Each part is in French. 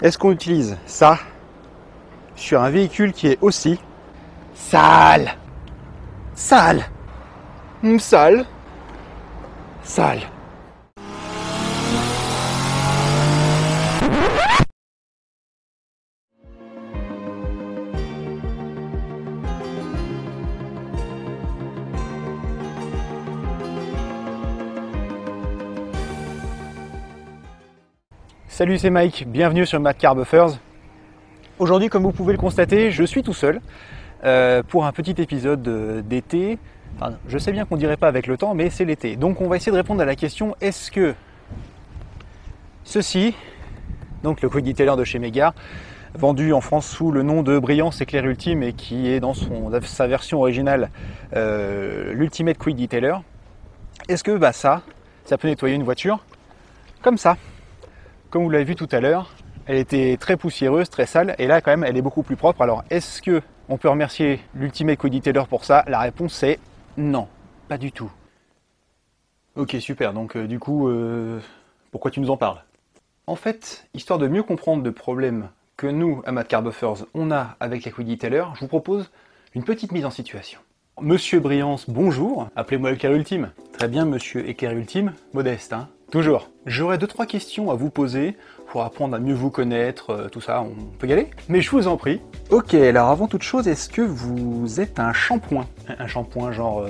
Est-ce qu'on utilise ça sur un véhicule qui est aussi sale? Sale. Sale. Sale. Salut, c'est Mike, bienvenue sur Mad Car Buffers. Aujourd'hui, comme vous pouvez le constater, je suis tout seul pour un petit épisode d'été. Enfin, je sais bien qu'on dirait pas avec le temps, mais c'est l'été. Donc on va essayer de répondre à la question, est-ce que ceci, donc le Quick Detailer de chez Megare, vendu en France sous le nom de Brillance Éclair Ultime et qui est dans sa version originale l'Ultimate Quick Detailer, est-ce que ça peut nettoyer une voiture comme ça? Comme vous l'avez vu tout à l'heure, elle était très poussiéreuse, très sale, et là quand même elle est beaucoup plus propre. Alors est-ce que on peut remercier l'Ultimate Quick Detailer pour ça? La réponse est non, pas du tout. Ok, super, donc du coup, pourquoi tu nous en parles? En fait, histoire de mieux comprendre le problème que nous, à Mad Car Buffers, on a avec les Quick Detailer, je vous propose une petite mise en situation. Monsieur Brillance, bonjour, appelez-moi Éclair Ultime. Très bien, monsieur Éclair Ultime, modeste, hein? Toujours. J'aurais 2-3 questions à vous poser pour apprendre à mieux vous connaître, tout ça, on peut y aller? Mais je vous en prie. Ok, alors avant toute chose, est-ce que vous êtes un shampoing? Un shampoing genre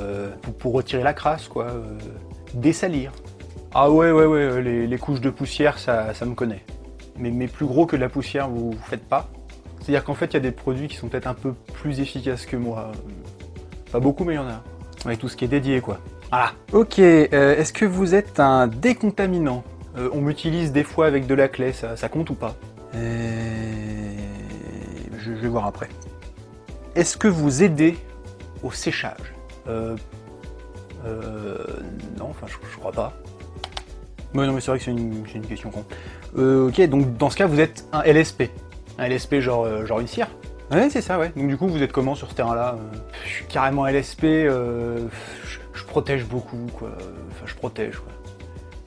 pour retirer la crasse, quoi, dessalir. Ah ouais, les couches de poussière, ça me connaît. Mais plus gros que de la poussière, vous faites pas? C'est-à-dire qu'en fait, il y a des produits qui sont peut-être un peu plus efficaces que moi. Pas beaucoup, mais il y en a. Ouais, tout ce qui est dédié, quoi. Ah, ok, est-ce que vous êtes un décontaminant? On m'utilise des fois avec de la clé, ça compte ou pas? Je vais voir après. Est-ce que vous aidez au séchage? Non, enfin je crois pas. Ouais, non mais c'est vrai que c'est une question con. Ok, donc dans ce cas vous êtes un LSP. Un LSP genre une cire? Ouais, c'est ça, ouais. Donc du coup vous êtes comment sur ce terrain-là? Je suis carrément LSP, je protège beaucoup, quoi. Enfin, je protège, quoi.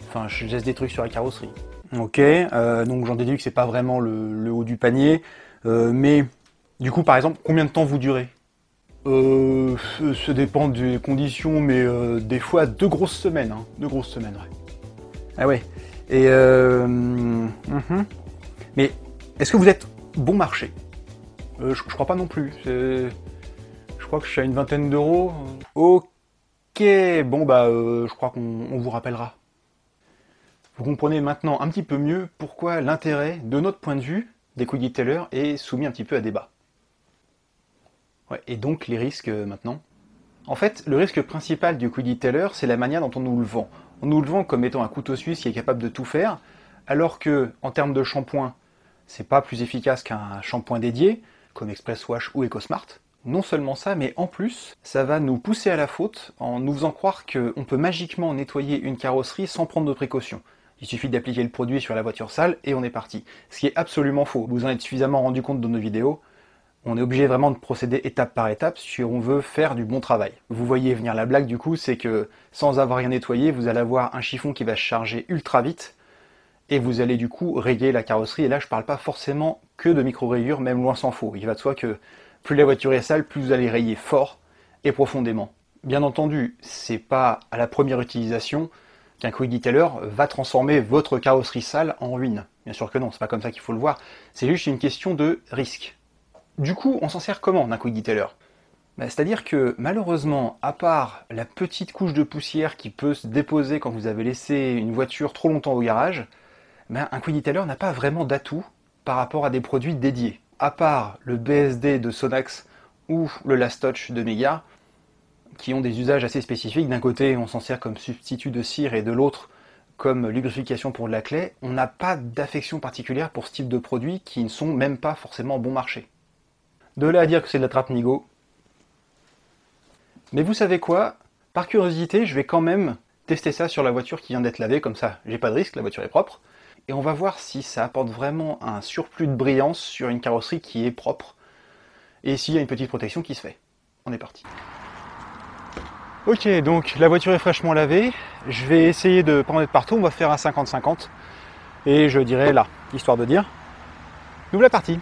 Enfin, je laisse des trucs sur la carrosserie. Ok, donc j'en déduis que c'est pas vraiment le haut du panier. Mais, du coup, par exemple, combien de temps vous durez? Ça dépend des conditions, mais des fois 2 grosses semaines, hein. 2 grosses semaines, ouais. Ah ouais. Et Mais, est-ce que vous êtes bon marché? Je crois pas non plus. Je crois que je suis à une vingtaine d'euros. Ok, bon je crois qu'on vous rappellera. Vous comprenez maintenant un petit peu mieux pourquoi l'intérêt, de notre point de vue, des Quick Detailer est soumis un petit peu à débat. Ouais, et donc les risques maintenant? En fait, le risque principal du Quick Detailer, c'est la manière dont on nous le vend. On nous le vend comme étant un couteau suisse qui est capable de tout faire, alors que, en termes de shampoing, c'est pas plus efficace qu'un shampoing dédié, comme Express Wash ou EcoSmart. Non seulement ça, mais en plus, ça va nous pousser à la faute en nous faisant croire qu'on peut magiquement nettoyer une carrosserie sans prendre de précautions. Il suffit d'appliquer le produit sur la voiture sale et on est parti. Ce qui est absolument faux. Vous en êtes suffisamment rendu compte dans nos vidéos. On est obligé vraiment de procéder étape par étape si on veut faire du bon travail. Vous voyez venir la blague du coup, c'est que sans avoir rien nettoyé, vous allez avoir un chiffon qui va se charger ultra vite et vous allez du coup rayer la carrosserie. Et là, je parle pas forcément que de micro-rayures, même loin s'en faut. Il va de soi que plus la voiture est sale, plus vous allez rayer fort et profondément. Bien entendu, c'est pas à la première utilisation qu'un Quick Detailer va transformer votre carrosserie sale en ruine. Bien sûr que non, c'est pas comme ça qu'il faut le voir. C'est juste une question de risque. Du coup, on s'en sert comment d'un Quick Detailer? C'est-à-dire que malheureusement, à part la petite couche de poussière qui peut se déposer quand vous avez laissé une voiture trop longtemps au garage, un Quick Detailer n'a pas vraiment d'atout par rapport à des produits dédiés. À part le BSD de Sonax ou le Last Touch de Megare, qui ont des usages assez spécifiques. D'un côté, on s'en sert comme substitut de cire et de l'autre comme lubrification pour de la clé. On n'a pas d'affection particulière pour ce type de produits qui ne sont même pas forcément bon marché. De là à dire que c'est de la trappe nigo. Mais vous savez quoi? Par curiosité, je vais quand même tester ça sur la voiture qui vient d'être lavée, comme ça j'ai pas de risque, la voiture est propre. Et on va voir si ça apporte vraiment un surplus de brillance sur une carrosserie qui est propre. Et s'il y a une petite protection qui se fait. On est parti. Ok, donc la voiture est fraîchement lavée. Je vais essayer de pas en être partout, on va faire un 50-50. Et je dirais là, histoire de dire. Nous voilà partis.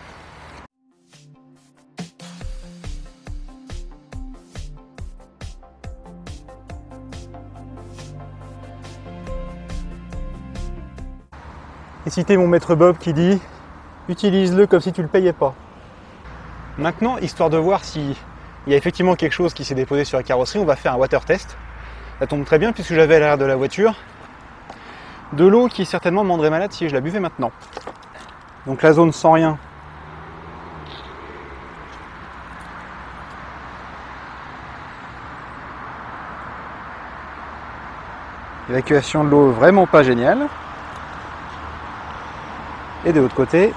Et citer mon maître Bob qui dit « Utilise-le comme si tu le payais pas ». Maintenant, histoire de voir s'il y a effectivement quelque chose qui s'est déposé sur la carrosserie, on va faire un water test. Ça tombe très bien puisque j'avais à l'arrière de la voiture de l'eau qui certainement me rendrait malade si je la buvais maintenant. Donc la zone sans rien. Évacuation de l'eau vraiment pas géniale. Et de l'autre côté,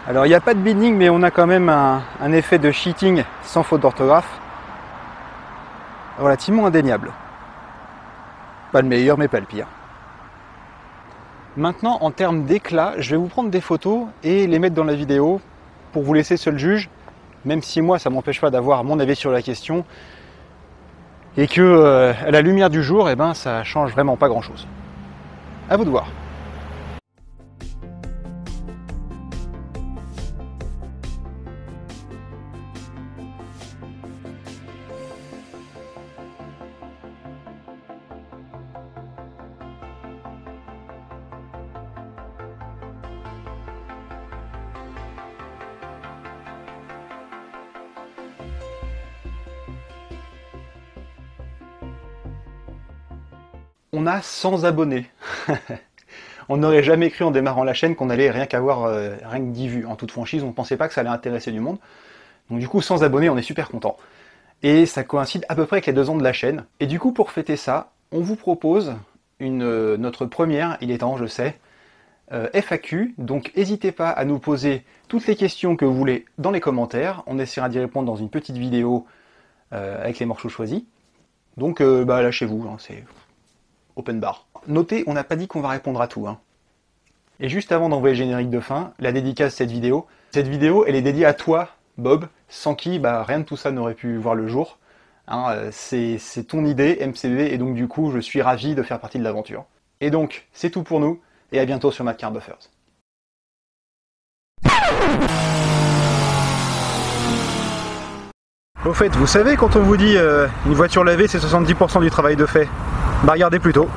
alors il n'y a pas de bidding, mais on a quand même un effet de cheating sans faute d'orthographe relativement indéniable. Pas le meilleur, mais pas le pire. Maintenant, en termes d'éclat, je vais vous prendre des photos et les mettre dans la vidéo pour vous laisser seul juge, même si moi ça ne m'empêche pas d'avoir mon avis sur la question et que à la lumière du jour, eh ben, ça change vraiment pas grand chose. À vous de voir. On a 100 abonnés. On n'aurait jamais cru en démarrant la chaîne qu'on allait rien qu'avoir rien que 10 vues. En toute franchise, on ne pensait pas que ça allait intéresser du monde. Donc du coup, 100 abonnés, on est super content. Et ça coïncide à peu près avec les 2 ans de la chaîne. Et du coup, pour fêter ça, on vous propose notre première, il est temps, je sais, FAQ. Donc n'hésitez pas à nous poser toutes les questions que vous voulez dans les commentaires. On essaiera d'y répondre dans une petite vidéo avec les morceaux choisis. Donc lâchez-vous, hein, c'est open bar. Notez, on n'a pas dit qu'on va répondre à tout. Hein. Et juste avant d'envoyer le générique de fin, la dédicace de cette vidéo. Cette vidéo, elle est dédiée à toi, Bob, sans qui rien de tout ça n'aurait pu voir le jour. Hein, c'est ton idée, MCB, et donc du coup, je suis ravi de faire partie de l'aventure. Et donc, c'est tout pour nous, et à bientôt sur Mad Car Buffers. Au fait, vous savez, quand on vous dit une voiture lavée, c'est 70% du travail de fait. Bah regardez plutôt.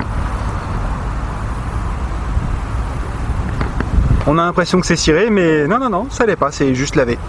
On a l'impression que c'est ciré, mais non, ça l'est pas, c'est juste lavé.